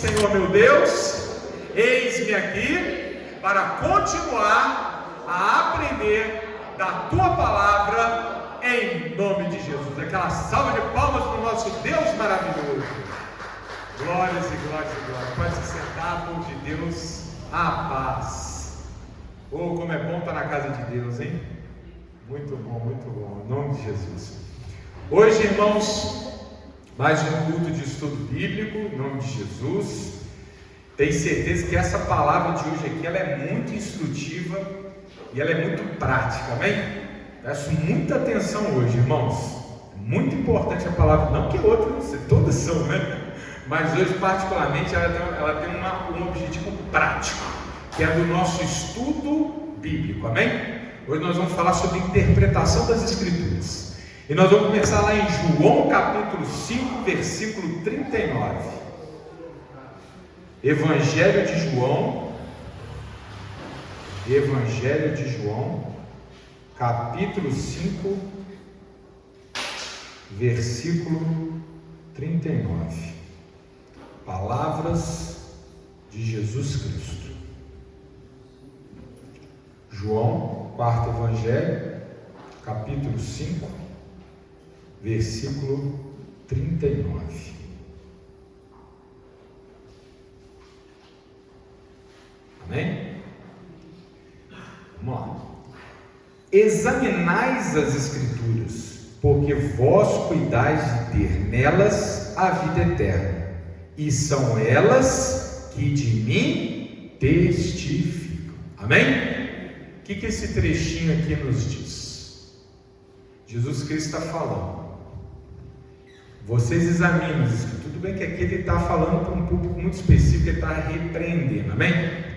Senhor meu Deus, eis-me aqui para continuar a aprender da Tua Palavra em nome de Jesus. Aquela salva de palmas para o nosso Deus maravilhoso. Glórias e glórias e glórias. Pode se sentar, povo de Deus, a paz. Oh, como é bom estar na casa de Deus, hein? Muito bom, em nome de Jesus. Hoje, irmãos, mais um culto de estudo bíblico, em nome de Jesus. Tenho certeza que essa palavra de hoje aqui, ela é muito instrutiva e ela é muito prática, amém? Peço muita atenção hoje, irmãos. É muito importante a palavra, não que outras, todas são, né? Mas hoje, particularmente, ela tem um objetivo prático, que é do nosso estudo bíblico, amém? Hoje nós vamos falar sobre interpretação das Escrituras. E nós vamos começar lá em João capítulo 5, versículo 39. Evangelho de João, capítulo 5, versículo 39. Palavras de Jesus Cristo. João, quarto Evangelho, capítulo 5, versículo 39. Amém? Vamos lá. Examinais as Escrituras, porque vós cuidais de ter nelas a vida eterna, e são elas que de mim testificam. Amém? O que esse trechinho aqui nos diz? Jesus Cristo está falando. Vocês examinam as Escrituras. Tudo bem que aqui ele está falando para um público muito específico, ele está repreendendo, amém?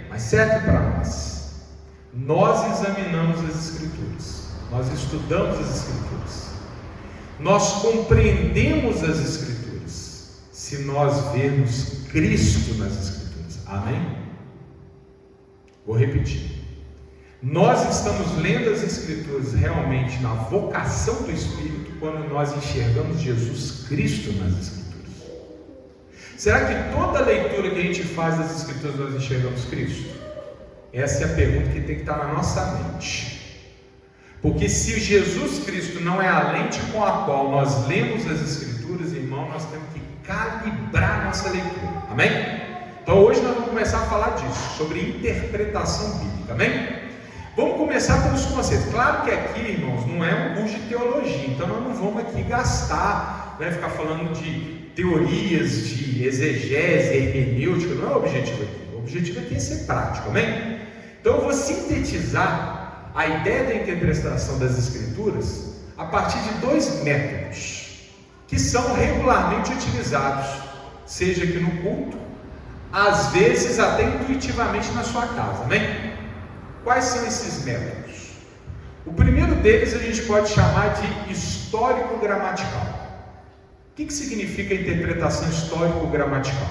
Mas serve para nós. Nós examinamos as Escrituras, nós estudamos as Escrituras, nós compreendemos as Escrituras, se nós vermos Cristo nas Escrituras, amém? Vou repetir. Nós estamos lendo as Escrituras realmente na vocação do Espírito quando nós enxergamos Jesus Cristo nas Escrituras. Será que toda leitura que a gente faz das Escrituras nós enxergamos Cristo? Essa é a pergunta que tem que estar na nossa mente. Porque se Jesus Cristo não é a lente com a qual nós lemos as Escrituras, irmão, nós temos que calibrar a nossa leitura. Amém? Então hoje nós vamos começar a falar disso, sobre interpretação bíblica. Amém? Vamos começar pelos conceitos. Claro que aqui, irmãos, não é um curso de teologia, então nós não vamos aqui gastar, né, ficar falando de teorias, de exegese, hermenêutica, não é o objetivo aqui. O objetivo aqui é ser prático, amém? Então eu vou sintetizar a ideia da interpretação das Escrituras a partir de dois métodos, que são regularmente utilizados, seja aqui no culto, às vezes até intuitivamente na sua casa, amém? Quais são esses métodos? O primeiro deles a gente pode chamar de histórico-gramatical. O que significa a interpretação histórico-gramatical?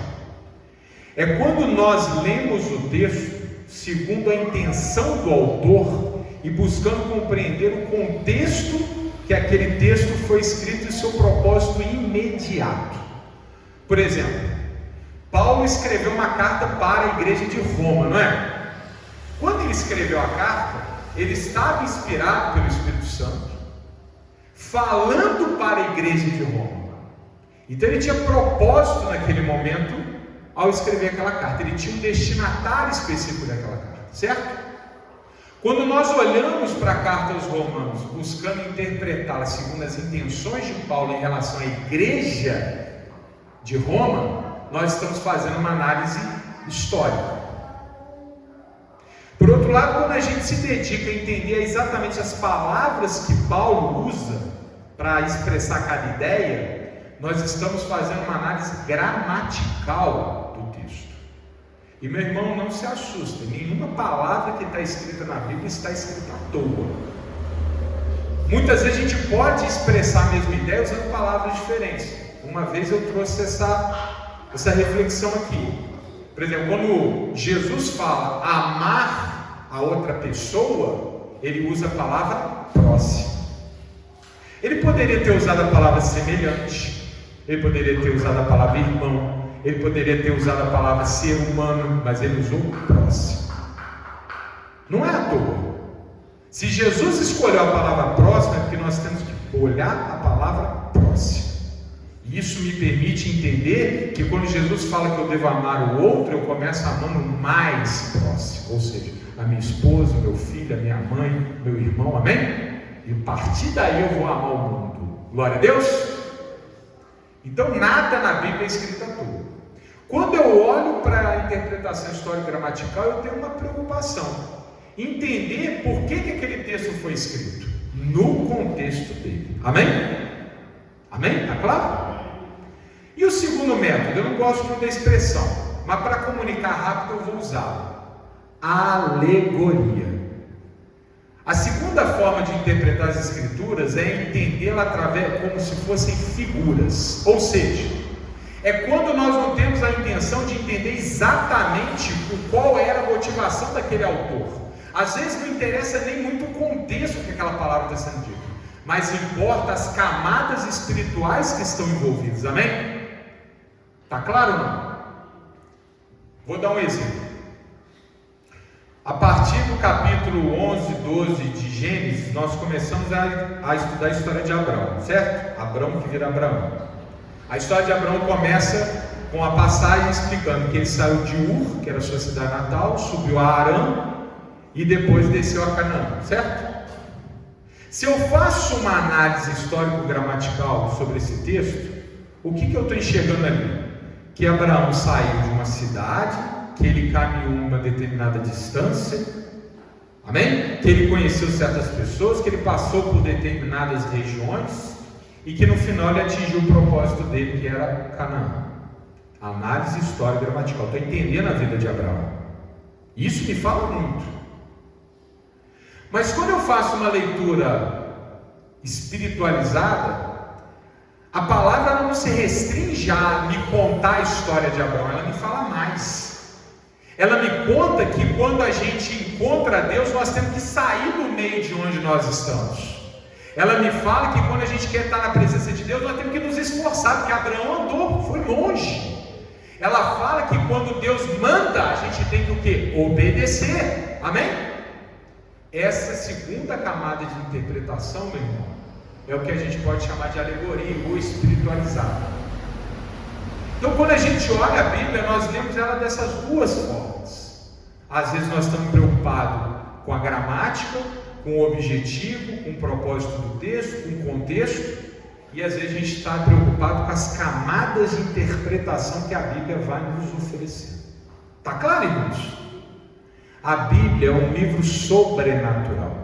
É quando nós lemos o texto segundo a intenção do autor e buscando compreender o contexto que aquele texto foi escrito e seu propósito imediato. Por exemplo, Paulo escreveu uma carta para a igreja de Roma, não é? Quando ele escreveu a carta, ele estava inspirado pelo Espírito Santo, falando para a igreja de Roma. Então ele tinha propósito naquele momento ao escrever aquela carta. Ele tinha um destinatário específico daquela carta, certo? Quando nós olhamos para a carta aos Romanos, buscando interpretá-la segundo as intenções de Paulo em relação à igreja de Roma, nós estamos fazendo uma análise histórica. Por outro lado, quando a gente se dedica a entender exatamente as palavras que Paulo usa para expressar cada ideia, nós estamos fazendo uma análise gramatical do texto. E meu irmão, não se assusta, nenhuma palavra que está escrita na Bíblia está escrita à toa. Muitas vezes a gente pode expressar a mesma ideia usando palavras diferentes. Uma vez eu trouxe essa reflexão aqui. Por exemplo, quando Jesus fala amar a outra pessoa, ele usa a palavra próximo. Ele poderia ter usado a palavra semelhante, ele poderia ter usado a palavra irmão, ele poderia ter usado a palavra ser humano, mas ele usou próximo. Não é à toa. Se Jesus escolheu a palavra próximo, é porque nós temos que olhar a palavra próximo. E isso me permite entender que quando Jesus fala que eu devo amar o outro, eu começo amando mais próximo, ou seja, a minha esposa, o meu filho, a minha mãe, meu irmão, amém? E a partir daí eu vou amar o mundo. Glória a Deus! Então nada na Bíblia é escrito à toa. Quando eu olho para a interpretação histórico-gramatical, eu tenho uma preocupação. Entender por que aquele texto foi escrito no contexto dele. Amém? Amém? Está claro? E o segundo método, eu não gosto muito da expressão, mas para comunicar rápido eu vou usá-la. Alegoria. A segunda forma de interpretar as escrituras é entendê-la através como se fossem figuras, ou seja, é quando nós não temos a intenção de entender exatamente qual era a motivação daquele autor. Às vezes não interessa nem muito o contexto que aquela palavra está sendo dita, mas importa as camadas espirituais que estão envolvidas, amém? Está claro ou não? Vou dar um exemplo. A partir do capítulo 11, 12 de Gênesis, nós começamos a estudar a história de Abraão, certo? Abraão que vira Abraão. A história de Abraão começa com a passagem explicando que ele saiu de Ur, que era a sua cidade natal, subiu a Arã e depois desceu a Canaã, certo? Se eu faço uma análise histórico-gramatical sobre esse texto, o que eu estou enxergando ali? Que Abraão saiu de uma cidade, que ele caminhou uma determinada distância, amém? Que ele conheceu certas pessoas, que ele passou por determinadas regiões e que no final ele atingiu o propósito dele, que era Canaã. Análise histórico-gramatical. Estou entendendo a vida de Abraão. Isso me fala muito. Mas quando eu faço uma leitura espiritualizada, a palavra não se restringe a me contar a história de Abraão, ela me fala mais. Ela me conta que quando a gente encontra Deus, nós temos que sair do meio de onde nós estamos. Ela me fala que quando a gente quer estar na presença de Deus, nós temos que nos esforçar, porque Abraão andou, foi longe. Ela fala que quando Deus manda, a gente tem que o quê? Obedecer, amém? Essa segunda camada de interpretação, meu irmão, é o que a gente pode chamar de alegoria ou espiritualizada. Então, quando a gente olha a Bíblia, nós lemos ela dessas duas formas. Às vezes nós estamos preocupados com a gramática, com o objetivo, com o propósito do texto, com o contexto, e às vezes a gente está preocupado com as camadas de interpretação que a Bíblia vai nos oferecer. Está claro, irmãos? A Bíblia é um livro sobrenatural.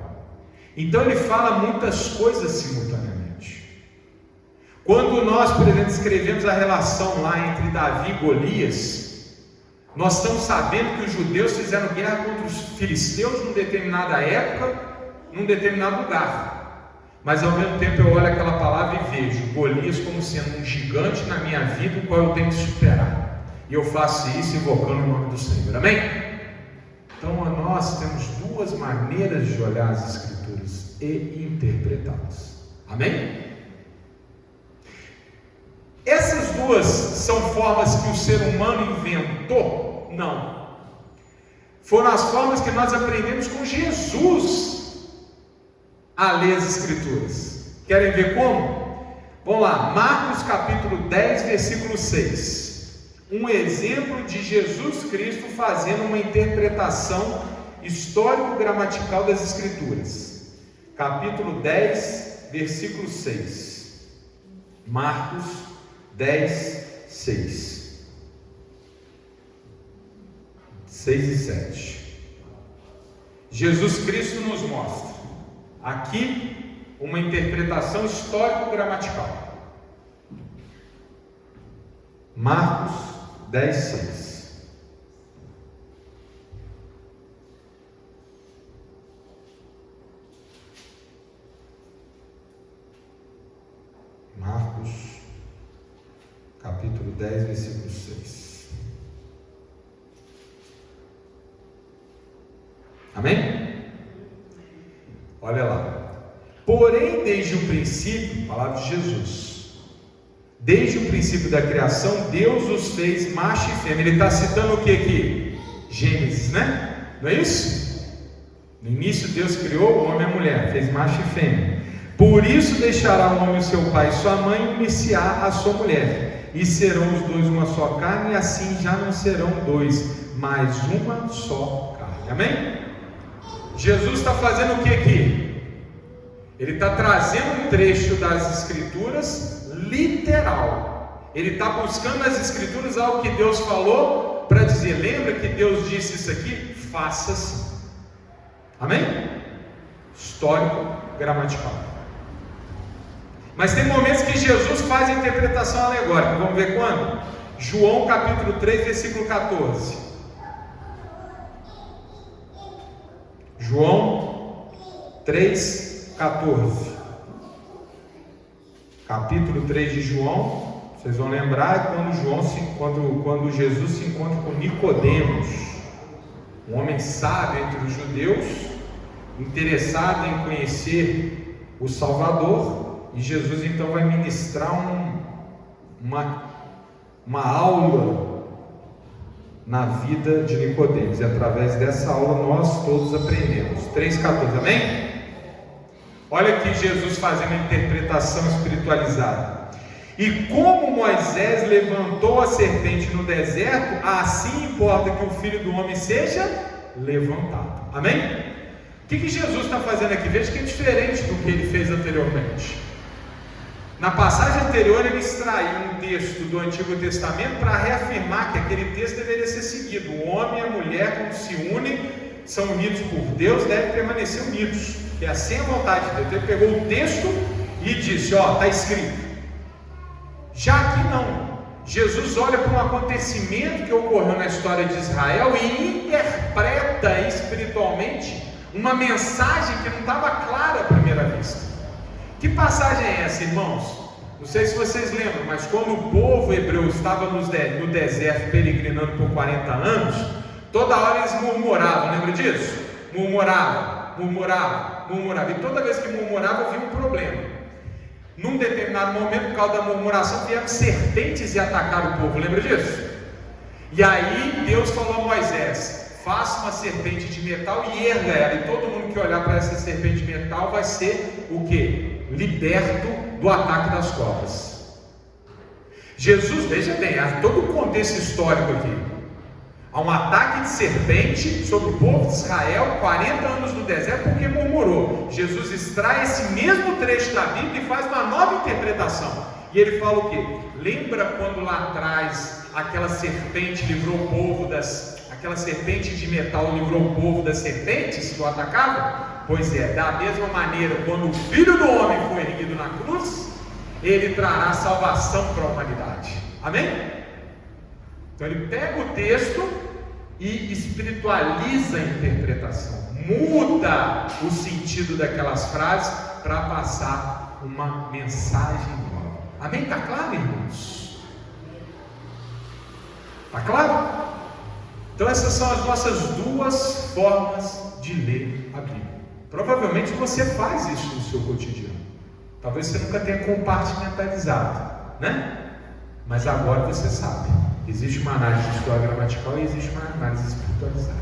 Então ele fala muitas coisas simultaneamente. Quando nós, por exemplo, escrevemos a relação lá entre Davi e Golias, nós estamos sabendo que os judeus fizeram guerra contra os filisteus numa determinada época, num determinado lugar. Mas ao mesmo tempo eu olho aquela palavra e vejo Golias como sendo um gigante na minha vida, o qual eu tenho que superar. E eu faço isso invocando o nome do Senhor. Amém? Então nós temos duas maneiras de olhar as Escrituras e interpretá-las. Amém? Essas duas são formas que o ser humano inventou? Não. Foram as formas que nós aprendemos com Jesus a ler as Escrituras. Querem ver como? Vamos lá, Marcos capítulo 10, versículo 6. Um exemplo de Jesus Cristo fazendo uma interpretação histórico-gramatical das Escrituras. Capítulo 10, versículo 6. Marcos 10, 6. 6 e 7. Jesus Cristo nos mostra aqui uma interpretação histórico-gramatical. Marcos 10, 6. Marcos, capítulo 10, versículo 6. Amém? Olha lá. Porém, desde o princípio, palavra de Jesus, Desde o princípio da criação, Deus os fez macho e fêmea. Ele está citando o que aqui? Gênesis, né? Não é isso? No início Deus criou o homem e a mulher, fez macho e fêmea. Por isso deixará o homem o seu pai e sua mãe e unir-se-á a sua mulher, e serão os dois uma só carne, e assim já não serão dois, mas uma só carne. Amém? Jesus está fazendo o que aqui? Ele está trazendo um trecho das Escrituras literal. Ele está buscando nas Escrituras algo que Deus falou para dizer: lembra que Deus disse isso aqui? Faça assim. Amém? Histórico, gramatical. Mas tem momentos que Jesus faz a interpretação alegórica. Vamos ver quando? João capítulo 3, versículo 14. João 3, 14. Capítulo 3 de João. Vocês vão lembrar quando Jesus se encontra com Nicodemos, um homem sábio entre os judeus, interessado em conhecer o Salvador. E Jesus então vai ministrar uma aula na vida de Nicodemos. E através dessa aula nós todos aprendemos. 3,14, amém? Olha aqui Jesus fazendo a interpretação espiritualizada. E como Moisés levantou a serpente no deserto, assim importa que o Filho do Homem seja levantado. Amém? O que Jesus está fazendo aqui? Veja que é diferente do que ele fez anteriormente. Na passagem anterior, ele extraiu um texto do Antigo Testamento para reafirmar que aquele texto deveria ser seguido. O homem e a mulher, quando se unem, são unidos por Deus, devem permanecer unidos, que é assim a vontade de Deus. Ele pegou o texto e disse: ó, está escrito. Já aqui não. Jesus olha para um acontecimento que ocorreu na história de Israel e interpreta espiritualmente uma mensagem que não estava clara à primeira vista. Que passagem é essa, irmãos? Não sei se vocês lembram, mas quando o povo hebreu estava no deserto peregrinando por 40 anos, toda hora eles murmuravam, lembra disso? Murmuravam. E toda vez que murmuravam, havia um problema. Num determinado momento, por causa da murmuração, vieram serpentes e atacaram o povo, lembra disso? E aí Deus falou a Moisés: faça uma serpente de metal e erga ela, e todo mundo que olhar para essa serpente de metal vai ser o quê? Liberto do ataque das cobras. Jesus, veja bem, há todo o contexto histórico aqui. Há um ataque de serpente sobre o povo de Israel, 40 anos no deserto, porque murmurou. Jesus extrai esse mesmo trecho da Bíblia e faz uma nova interpretação. E ele fala o quê? Lembra quando lá atrás aquela serpente livrou o povo aquela serpente de metal livrou o povo das serpentes que o atacavam? Pois é, da mesma maneira, quando o Filho do Homem for erguido na cruz, ele trará salvação para a humanidade. Amém? Então ele pega o texto e espiritualiza a interpretação, muda o sentido daquelas frases para passar uma mensagem nova. Amém? Está claro, irmãos? Está claro? Então essas são as nossas duas formas de ler a Bíblia. Provavelmente você faz isso no seu cotidiano. Talvez você nunca tenha compartimentalizado, né? Mas agora você sabe. Existe uma análise de história gramatical e existe uma análise espiritualizada.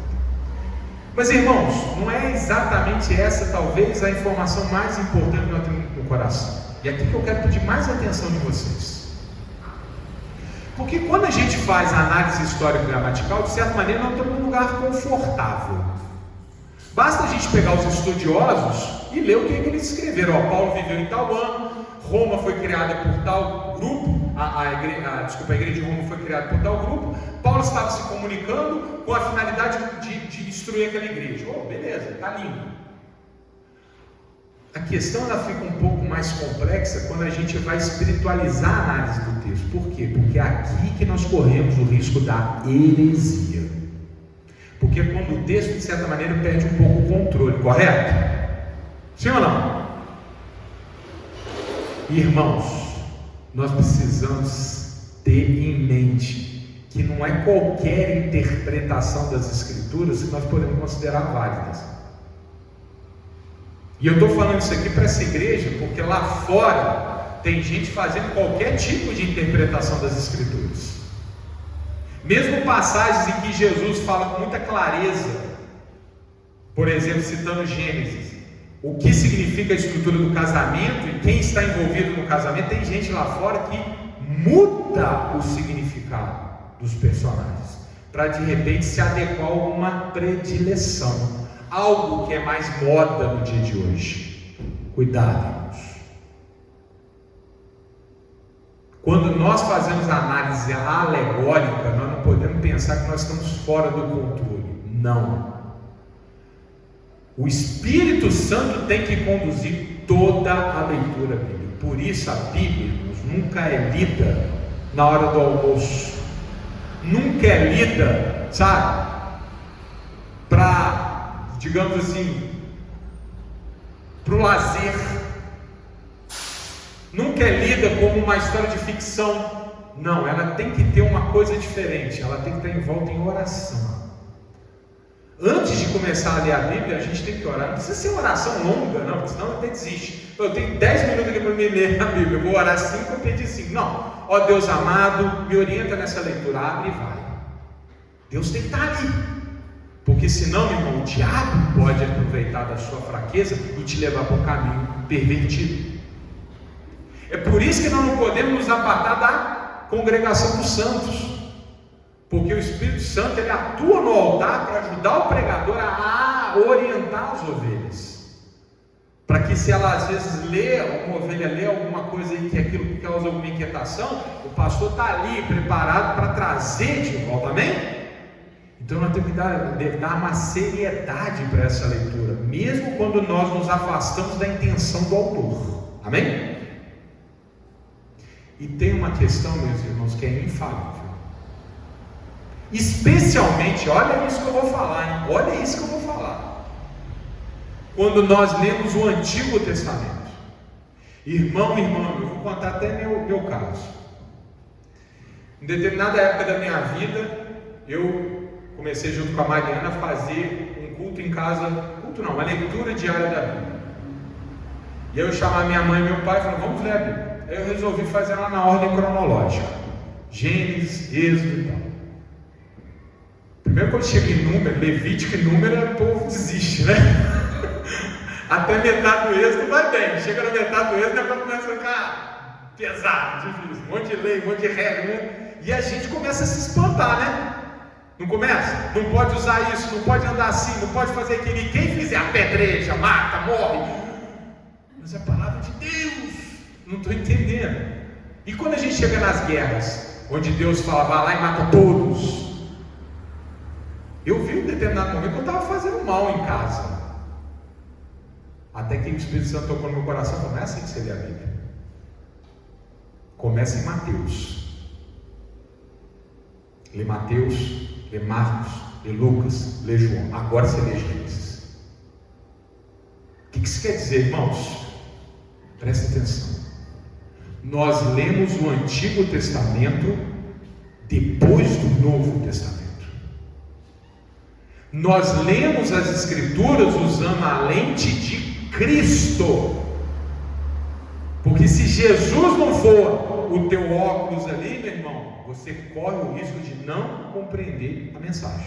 Mas irmãos, não é exatamente essa talvez a informação mais importante que nós temos no coração. E aqui que eu quero pedir mais atenção de vocês. Porque quando a gente faz a análise histórica gramatical, de certa maneira nós estamos num lugar confortável. Basta a gente pegar os estudiosos e ler o que eles escreveram. Paulo viveu em tal ano, Roma foi criada por tal grupo, a igreja de Roma foi criada por tal grupo, Paulo estava se comunicando com a finalidade de destruir aquela igreja. Oh, beleza, está lindo. A questão ela fica um pouco mais complexa quando a gente vai espiritualizar a análise do texto. Por quê? Porque é aqui que nós corremos o risco da heresia. Porque quando o texto, de certa maneira, perde um pouco o controle, correto? Sim ou não? Irmãos, nós precisamos ter em mente que não é qualquer interpretação das Escrituras que nós podemos considerar válidas. E eu estou falando isso aqui para essa igreja, porque lá fora tem gente fazendo qualquer tipo de interpretação das Escrituras. Mesmo passagens em que Jesus fala com muita clareza, por exemplo, citando Gênesis, o que significa a estrutura do casamento e quem está envolvido no casamento, tem gente lá fora que muda o significado dos personagens para de repente se adequar a uma predileção, algo que é mais moda no dia de hoje. Cuidado, irmãos. Quando nós fazemos a análise alegórica, nós não podemos pensar que nós estamos fora do controle. Não. O Espírito Santo tem que conduzir toda a leitura bíblica. Por isso a Bíblia, irmãos, nunca é lida na hora do almoço. Nunca é lida, sabe, para, digamos assim, para o lazer. Nunca é lida como uma história de ficção. Não, ela tem que ter uma coisa diferente. Ela tem que estar envolta em oração. Antes de começar a ler a Bíblia, a gente tem que orar. Não precisa ser uma oração longa, não, porque senão até desiste. Eu tenho 10 minutos aqui para me ler a Bíblia, eu vou orar 5 e pedir 5. Não, ó Deus amado, me orienta nessa leitura, abre e vai. Deus tem que estar ali, porque senão, meu irmão, o diabo pode aproveitar da sua fraqueza e te levar para um caminho pervertido. É por isso que nós não podemos nos apartar da congregação dos santos. Porque o Espírito Santo, ele atua no altar para ajudar o pregador a orientar as ovelhas. Para que se ela às vezes lê, uma ovelha lê alguma coisa aí que aquilo que causa alguma inquietação, o pastor está ali preparado para trazer de volta, amém? Então nós temos que dar uma seriedade para essa leitura, mesmo quando nós nos afastamos da intenção do autor, amém? E tem uma questão, meus irmãos, que é infalível. Especialmente, olha isso que eu vou falar, hein? Olha isso que eu vou falar. Quando nós lemos o Antigo Testamento, irmão, eu vou contar até meu caso. Em determinada época da minha vida, eu comecei junto com a Mariana a fazer um culto em casa, uma leitura diária da Bíblia. E eu chamava minha mãe e meu pai e falei, vamos ler a Bíblia. Aí eu resolvi fazer ela na ordem cronológica, Gênesis, Êxodo e tal. Primeiro quando chega em número, Levítico e número, o povo desiste, né? Até metade do Êxodo vai bem, chega na metade do Êxodo, depois começa a ficar pesado, difícil, um monte de lei, um monte de regra, né? E a gente começa a se espantar, né? Não começa? Não pode usar isso, não pode andar assim, não pode fazer aquilo, e quem fizer apedreja, mata, morre. Mas é a palavra de Deus, não estou entendendo. E quando a gente chega nas guerras, onde Deus fala, vai lá e mata todos, eu vi um determinado momento que eu estava fazendo mal em casa. Até que o Espírito Santo tocou no meu coração e falou, não é assim que você lê a Bíblia. Começa em Mateus. Lê Mateus, lê Marcos, lê Lucas, lê João. Agora você lê Gênesis. O que isso quer dizer, irmãos? Presta atenção. Nós lemos o Antigo Testamento depois do Novo Testamento. Nós lemos as Escrituras usando a lente de Cristo. Porque se Jesus não for o teu óculos ali, meu irmão, você corre o risco de não compreender a mensagem.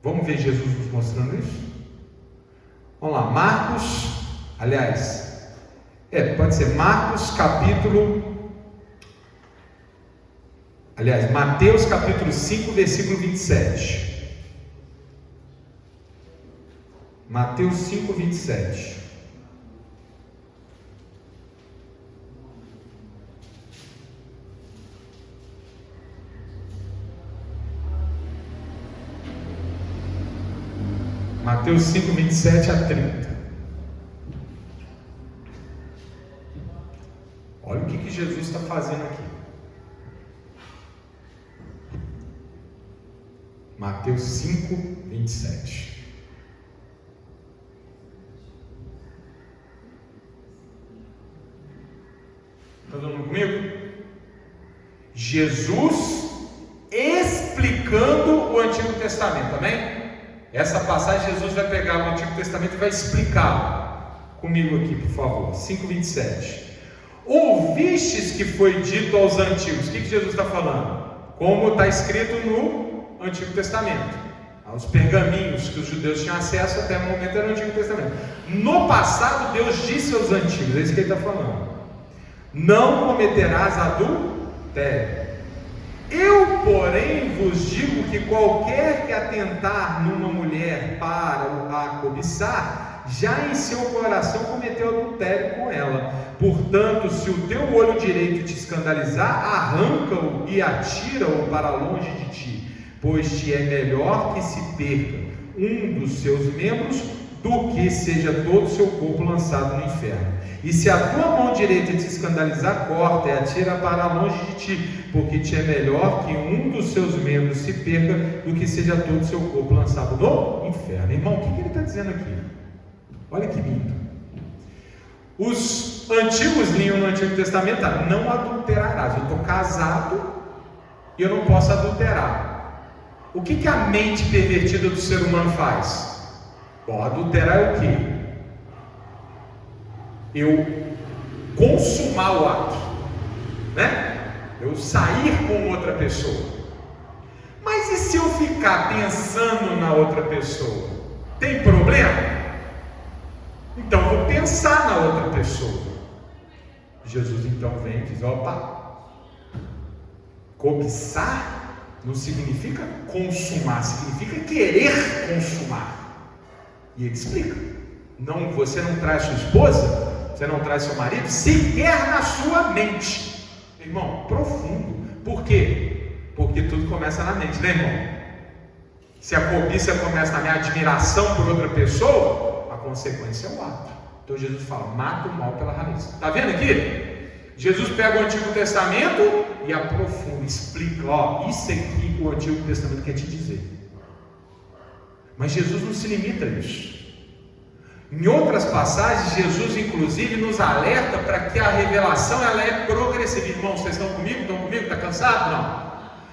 Vamos ver Jesus nos mostrando isso? Vamos lá, pode ser Mateus capítulo 5, versículo 27. Mateus 5, 27. Mateus 5, 27 a 30. Olha o que Jesus está fazendo aqui. Mateus 5, 27. Está todo mundo comigo? Jesus explicando o Antigo Testamento, amém? Essa passagem Jesus vai pegar o Antigo Testamento e vai explicar. comigo aqui, por favor. 5:27. Ouvistes que foi dito aos antigos. O que Jesus está falando? Como está escrito no Antigo Testamento. Os pergaminhos que os judeus tinham acesso até o momento era o Antigo Testamento. No passado, Deus disse aos antigos, é isso que ele está falando: não cometerás adultério. Eu, porém, vos digo que qualquer que atentar numa mulher para a cobiçar, já em seu coração cometeu adultério com ela. Portanto, se o teu olho direito te escandalizar, arranca-o e atira-o para longe de ti, pois te é melhor que se perca um dos seus membros do que seja todo o seu corpo lançado no inferno. E se a tua mão direita te escandalizar, corta e atira para longe de ti, porque te é melhor que um dos seus membros se perca do que seja todo o seu corpo lançado no inferno. Irmão, o que ele está dizendo aqui? Olha que lindo. Os antigos liam no Antigo Testamento: não adulterarás. Eu estou casado e eu não posso adulterar. O que a mente pervertida do ser humano faz? Bom, adulterar é o quê? Eu consumar o ato, né? Eu sair com outra pessoa. Mas e se eu ficar pensando na outra pessoa? Tem problema? Então eu vou pensar na outra pessoa. Jesus então vem e diz: opa, cobiçar não significa consumar, significa querer consumar. E ele explica: não, você não traz sua esposa, você não traz seu marido, sequer na sua mente. Irmão, profundo. Por quê? Porque tudo começa na mente, né, irmão? Se a cobiça começa na minha admiração por outra pessoa, a consequência é o ato. Então Jesus fala: mata o mal pela raiz. Está vendo aqui? Jesus pega o Antigo Testamento e aprofunda, explica: ó, isso aqui o Antigo Testamento quer te dizer. Mas Jesus não se limita a isso. Em outras passagens, Jesus inclusive nos alerta para que a revelação ela é progressiva. Irmãos, vocês estão comigo? Estão comigo? Está cansado? Não.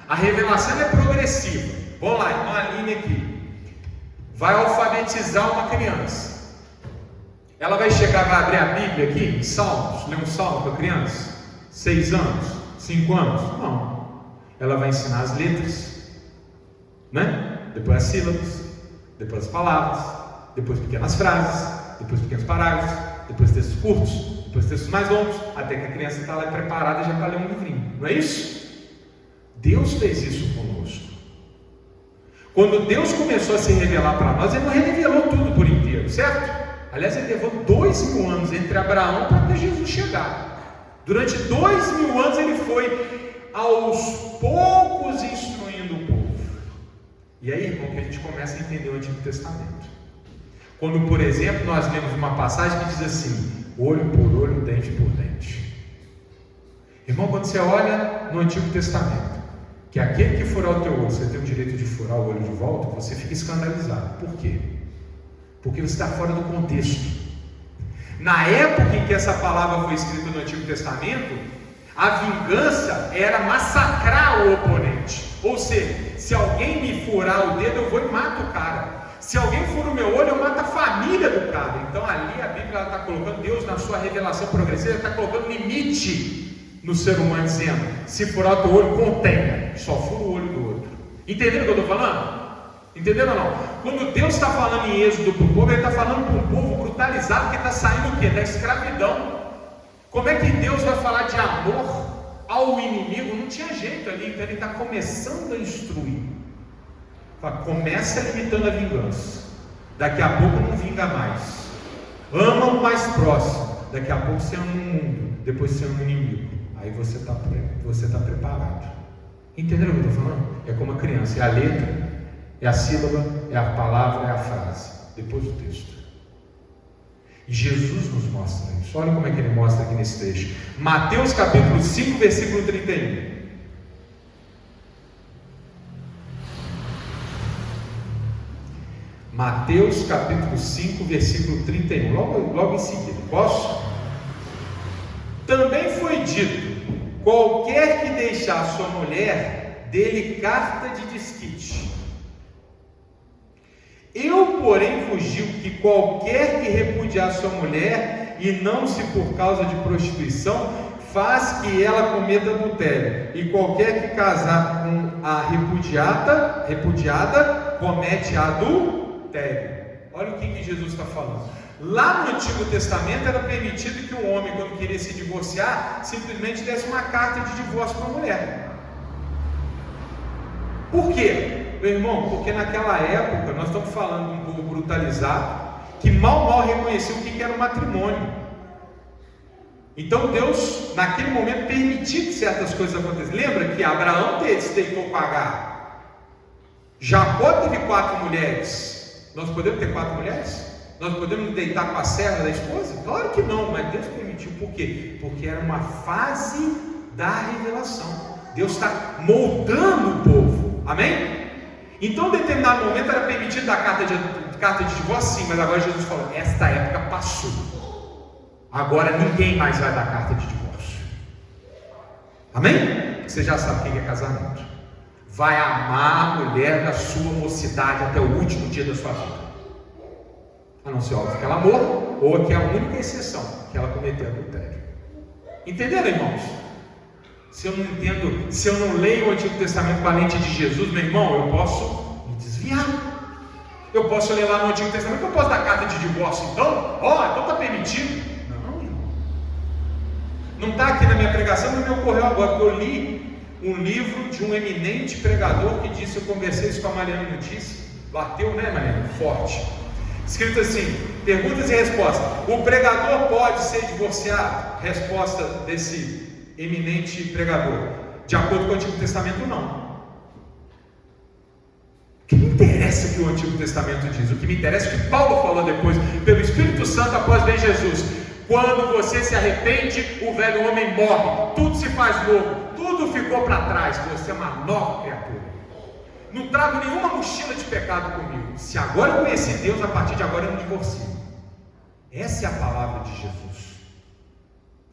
A revelação é progressiva. Vamos lá, irmã Aline aqui vai alfabetizar uma criança. Ela vai chegar, vai abrir a Bíblia aqui, Salmos, ler um salmo com a criança, 6 anos, 5 anos? Não. Ela vai ensinar as letras, né? Depois as sílabas, depois as palavras, depois pequenas frases, depois pequenos parágrafos, depois textos curtos, depois textos mais longos, até que a criança está lá preparada já para ler um livrinho. Não é isso? Deus fez isso conosco. Quando Deus começou a se revelar para nós, Ele não revelou tudo por inteiro, certo? Aliás, Ele levou 2000 anos entre Abraão para até Jesus chegar. Durante 2000 anos Ele foi aos poucos instruindo o povo. E aí, irmão, que a gente começa a entender o Antigo Testamento. Quando, por exemplo, nós lemos uma passagem que diz assim: olho por olho, dente por dente. Irmão, quando você olha no Antigo Testamento, que aquele que furar o teu olho, você tem o direito de furar o olho de volta, você fica escandalizado. Por quê? Porque você está fora do contexto. Na época em que essa palavra foi escrita no Antigo Testamento, a vingança era massacrar o oponente. Ou seja, se alguém me furar o dedo, eu vou e mato o cara. Se alguém fura o meu olho, eu mato a família do cara. Então ali a Bíblia está colocando, Deus na sua revelação progressiva, está colocando limite no ser humano, dizendo: se furar o teu olho, contenha, só fura o olho do outro. Entenderam o que eu estou falando? Entenderam ou não? Quando Deus está falando em Êxodo para o povo, Ele está falando para um povo brutalizado que está saindo o quê? Da escravidão. Como é que Deus vai falar de amor ao inimigo? Não tinha jeito ali. Então Ele está começando a instruir. Começa limitando a vingança, daqui a pouco não vinga mais. Ama o mais próximo, daqui a pouco você ama o mundo, depois você ama o inimigo. Aí você está preparado. Entenderam o que eu estou falando? É como a criança: é a letra, é a sílaba, é a palavra, é a frase, depois o texto. E Jesus nos mostra isso. Olha como é que Ele mostra aqui nesse texto. Mateus capítulo 5, versículo 31. Mateus capítulo 5, versículo 31, logo em seguida. Posso? Também foi dito: qualquer que deixar sua mulher, dê-lhe carta de desquite. Eu, porém, vos digo que qualquer que repudiar sua mulher, e não se por causa de prostituição, faz que ela cometa adultério. E qualquer que casar com a repudiada comete adultério. Olha o que Jesus está falando. Lá no Antigo Testamento era permitido que um homem, quando queria se divorciar, simplesmente desse uma carta de divórcio para a mulher. Por quê, meu irmão? Porque naquela época nós estamos falando de um povo brutalizado, que mal reconheceu o que era o matrimônio. Então Deus, naquele momento, permitiu que certas coisas acontecessem. Lembra que Abraão se deitou com Agar? Jacó teve 4 mulheres. Nós podemos ter 4 mulheres? Nós podemos nos deitar com a serva da esposa? Claro que não, mas Deus permitiu. Por quê? Porque era uma fase da revelação. Deus está moldando o povo. Amém? Então, em determinado momento era permitido dar carta de divórcio, sim, mas agora Jesus falou: esta época passou. Agora ninguém mais vai dar carta de divórcio. Amém? Você já sabe o que é casamento. Vai amar a mulher da sua mocidade até o último dia da sua vida. A não ser óbvio que ela morra, ou que é a única exceção, que ela cometeu adultério. Entenderam, irmãos? Se eu não entendo, se eu não leio o Antigo Testamento com a lente de Jesus, meu irmão, eu posso me desviar. Eu posso ler lá no Antigo Testamento, eu posso dar carta de divórcio, então? Então está permitido. Não, irmão. Não está aqui na minha pregação, mas me ocorreu agora, porque eu li um livro de um eminente pregador que disse, eu conversei isso com a Mariana Notícia, bateu, né, Mariana? Forte. Escrito assim, perguntas e respostas. O pregador pode ser divorciado? Resposta desse eminente pregador: de acordo com o Antigo Testamento, não. O que me interessa que o Antigo Testamento diz? O que me interessa é que Paulo falou depois, pelo Espírito Santo, após ver Jesus: quando você se arrepende, o velho homem morre, tudo se faz novo, tudo ficou para trás, você é uma nova criatura. Não trago nenhuma mochila de pecado comigo. Se agora eu conheci Deus, a partir de agora eu não divorcio. Essa é a palavra de Jesus.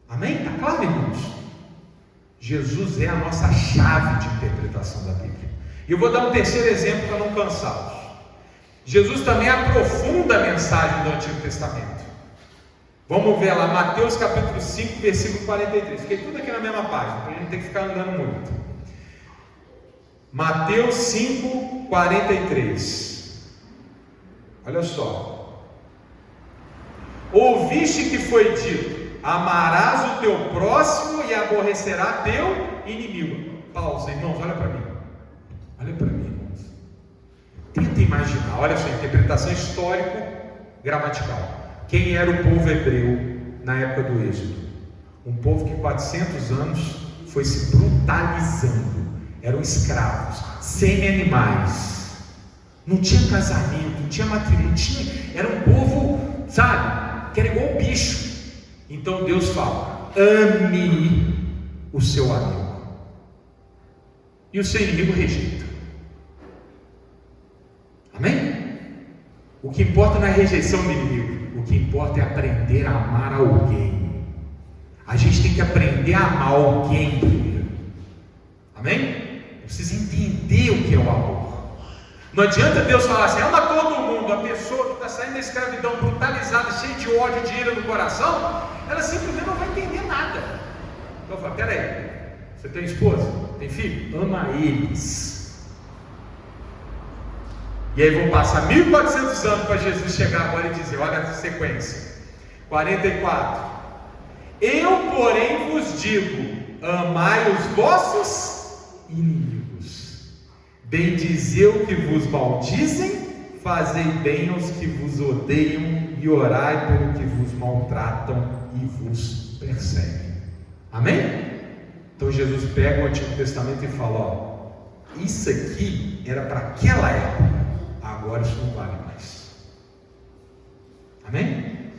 Amém? Está claro, irmãos? Jesus é a nossa chave de interpretação da Bíblia. E eu vou dar um terceiro exemplo para não cansá-los. Jesus também aprofunda a mensagem do Antigo Testamento. Vamos ver lá, Mateus capítulo 5, versículo 43. Fiquei tudo aqui na mesma página, para a gente não ter que ficar andando muito. Mateus 5, 43. Olha só. Ouviste que foi dito: amarás o teu próximo e aborrecerá teu inimigo. Pausa, irmãos, olha para mim. Olha para mim, irmãos. Tenta imaginar, olha só, interpretação histórico-gramatical. Quem era o povo hebreu na época do Êxodo? Um povo que 400 anos foi se brutalizando. Eram escravos, semi-animais, não tinha casamento, não tinha matrimônio, era um povo, sabe, que era igual um bicho. Então Deus fala: ame o seu amigo, e o seu inimigo rejeita. Amém? O que importa não é a rejeição do inimigo, o que importa é aprender a amar alguém. A gente tem que aprender a amar alguém primeiro. Amém? Precisa entender o que é o amor. Não adianta Deus falar assim: ama todo mundo. A pessoa que está saindo da escravidão, brutalizada, cheia de ódio, de ira no coração, ela simplesmente não vai entender nada. Então fala: peraí, você tem esposa? Tem filho? Ama eles. E aí vão passar 1400 anos para Jesus chegar agora e dizer: olha a sequência, 44. Eu, porém, vos digo: amai os vossos inimigos, bendizei o que vos maldizem, fazei bem aos que vos odeiam, e orai pelo que vos maltratam e vos perseguem. Amém? Então Jesus pega o Antigo Testamento e fala: isso aqui era para aquela época, agora isso não vale mais. Amém?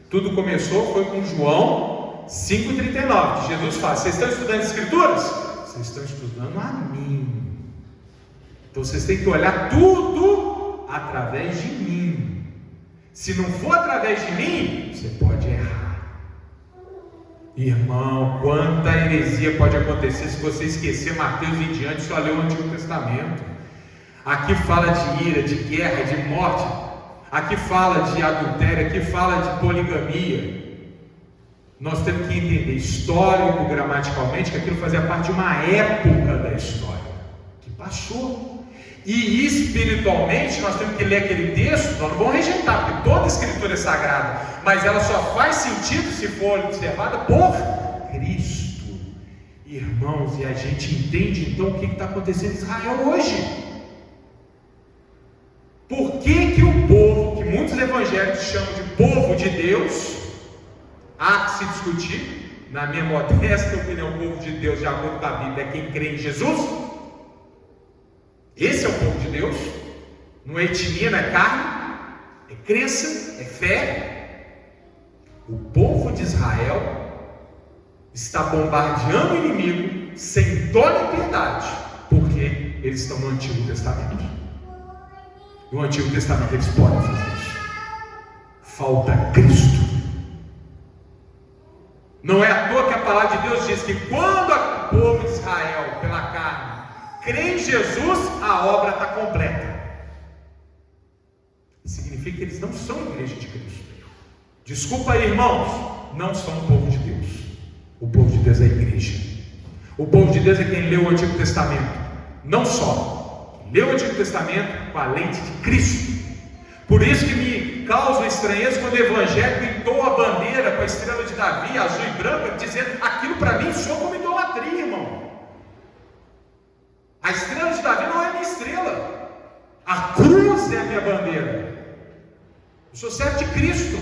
Tudo começou, foi com João 5,39, que Jesus fala: vocês estão estudando as Escrituras? Vocês estão estudando a mim. Então vocês têm que olhar tudo através de mim. Se não for através de mim, você pode errar. Irmão, quanta heresia pode acontecer se você esquecer Mateus em diante e só ler o Antigo Testamento. Aqui fala de ira, de guerra, de morte. aqui fala de adultério, aqui fala de poligamia. Nós temos que entender histórico, gramaticalmente, que aquilo fazia parte de uma época da história que passou. E espiritualmente, nós temos que ler aquele texto. Nós não vamos rejeitar, porque toda escritura é sagrada, mas ela só faz sentido se for observada por Cristo. Irmãos, e a gente entende então o que está acontecendo em Israel hoje. Por que o povo, que muitos evangélicos chamam de povo de Deus, há que se discutir, na minha modesta opinião, o povo de Deus, de acordo com a Bíblia, é quem crê em Jesus. Esse é o povo de Deus. Não é etnia, não é carne, é crença, é fé. O povo de Israel está bombardeando o inimigo sem dó nem piedade, porque eles estão no Antigo Testamento. No Antigo Testamento eles podem fazer isso. Falta Cristo. Não é à toa que a palavra de Deus diz que quando o povo de Israel, pela carne, crê em Jesus, a obra está completa. Significa que eles não são a igreja de Cristo. Desculpa aí, irmãos, não são o povo de Deus. O povo de Deus é a igreja. O povo de Deus é quem leu o Antigo Testamento. Não só leu o Antigo Testamento com a lente de Cristo. Por isso que me causa estranheza quando o evangelho pintou a bandeira com a estrela de Davi, azul e branca, dizendo aquilo para mim soa como idolatria, irmão. A estrela de Davi não é a minha estrela. A cruz é a minha bandeira. Eu sou servo de Cristo.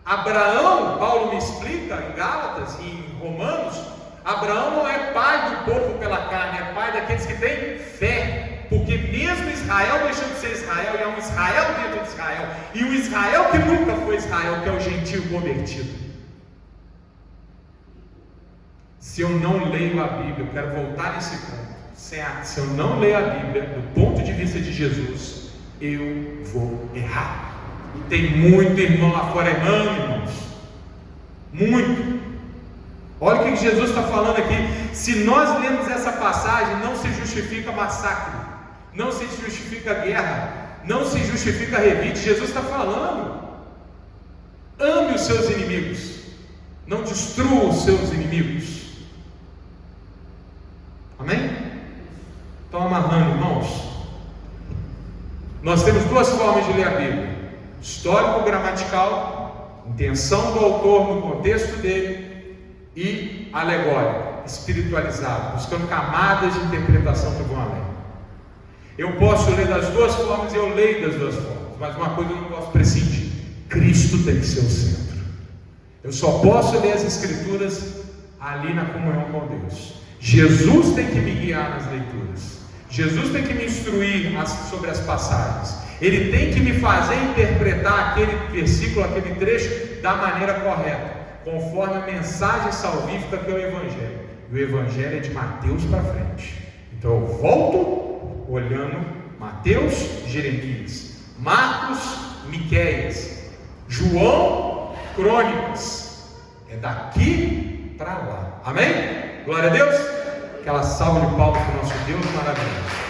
Abraão, Paulo me explica em Gálatas e em Romanos, Abraão não é pai do povo pela carne, é pai daqueles que têm fé. Porque mesmo Israel deixou de ser Israel, e é um Israel dentro de Israel, e o Israel que nunca foi Israel, que é o gentio convertido. Se eu não leio a Bíblia, eu quero voltar nesse ponto. Se eu não leio a Bíblia do ponto de vista de Jesus, eu vou errar. E tem muito irmão lá fora errando, irmãos. Muito. Olha o que Jesus está falando aqui. Se nós lemos essa passagem, não se justifica massacre, não se justifica guerra, não se justifica revide. Jesus está falando: ame os seus inimigos, não destrua os seus inimigos. Amém? Estão amarrando, irmãos? Nós temos duas formas de ler a Bíblia: histórico-gramatical, intenção do autor no contexto dele, e alegórico, espiritualizado, buscando camadas de interpretação que vão além. Eu posso ler das duas formas, eu leio das duas formas, mas uma coisa eu não posso prescindir: Cristo tem que ser o centro. Eu só posso ler as Escrituras ali na comunhão com Deus. Jesus tem que me guiar nas leituras, Jesus tem que me instruir sobre as passagens, Ele tem que me fazer interpretar aquele versículo, aquele trecho da maneira correta, conforme a mensagem salvífica que é o Evangelho. E o Evangelho é de Mateus para frente. Então eu volto olhando Mateus, Jeremias, Marcos, Miqueias, João, Crônicas. É daqui para lá. Amém? Glória a Deus. Aquela salva de palmas para o nosso Deus maravilhoso.